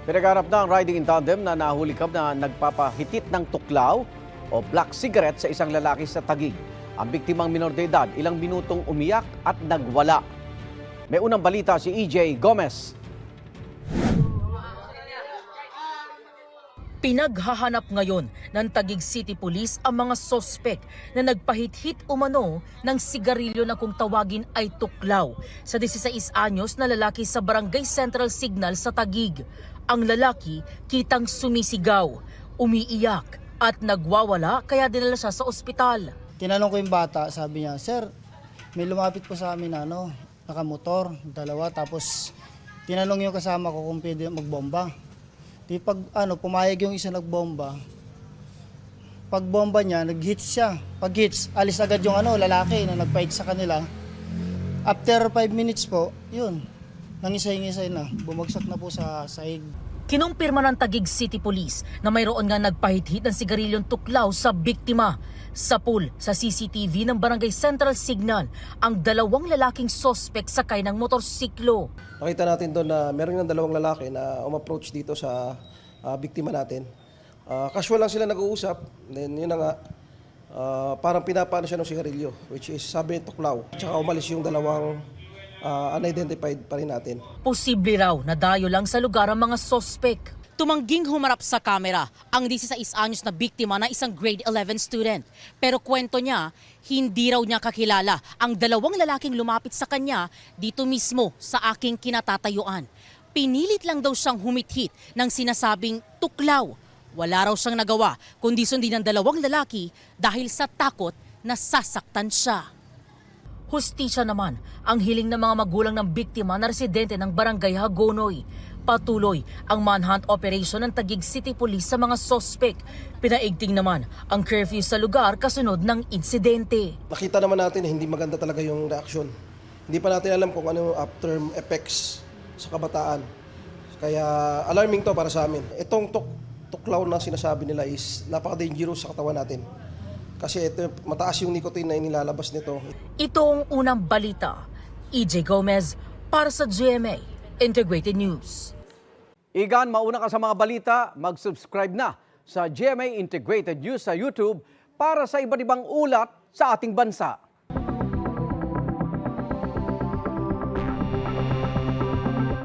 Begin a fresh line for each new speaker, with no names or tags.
Pinaganap na ang riding in tandem na nahulikab na nagpapahitit ng tuklaw o black cigarette sa isang lalaki sa Taguig. Ang biktimang minor de edad, ilang minutong umiyak at nagwala. May unang balita si EJ Gomez.
Pinaghahanap ngayon ng Taguig City Police ang mga sospek na nagpahit-hit umano ng sigarilyo na kung tawagin ay tuklaw sa 16 anyos na lalaki sa Barangay Central Signal sa Taguig. Ang lalaki kitang sumisigaw, umiiyak at nagwawala kaya dinala siya sa ospital.
Tinanong ko yung bata, sabi niya, "Sir, may lumapit po sa amin na nakamotor, dalawa, tapos tinanong yung kasama ko kung pwede magbomba." Di pag pumayag yung isa nagbomba. Pag bomba niya, nag-hits siya. Pag hits, alis agad yung lalaki na nagpahit sa kanila. After 5 minutes po, yun, nangisay-ngisay na, bumagsak na po sa sahig.
Kinumpirma ng Taguig City Police na mayroon nga nagpahit-hit ng sigarilyong tuklaw sa biktima. Sa pool sa CCTV ng Barangay Central Signal, ang dalawang lalaking sospek sakay ng motorsiklo.
Nakita natin doon na meron ng dalawang lalaki na umapproach dito sa biktima natin. Casual lang sila nag-uusap, then yun na nga, parang pinapano siya ng sigarilyo, which is sabi tuklaw. Tsaka umalis yung dalawang unidentified pa rin natin.
Posible raw na dayo lang sa lugar ang mga sospek. Tumangging humarap sa kamera ang 16 anyos na biktima na isang grade 11 student. Pero kwento niya, hindi raw niya kakilala ang dalawang lalaking lumapit sa kanya dito mismo sa aking kinatatayuan. Pinilit lang daw siyang humithit ng sinasabing tuklaw. Wala raw siyang nagawa kundi sundin ng dalawang lalaki dahil sa takot na sasaktan siya. Hustisya naman ang hiling ng mga magulang ng biktima na residente ng Barangay Hagonoy. Patuloy ang manhunt operation ng Taguig City Police sa mga sospek. Pinaigting naman ang curfew sa lugar kasunod ng insidente.
Nakita naman natin na hindi maganda talaga yung reaksyon. Hindi pa natin alam kung ano yung after effects sa kabataan. Kaya alarming to para sa amin. Itong tuklaw na sinasabi nila is napaka-dangerous sa katawan natin. Kasi ito, mataas yung nicotine na inilalabas nito.
Ito ang unang balita. EJ Gomez para sa GMA Integrated News.
Igan, mauna ka sa mga balita, mag-subscribe na sa GMA Integrated News sa YouTube para sa iba't ibang ulat sa ating bansa.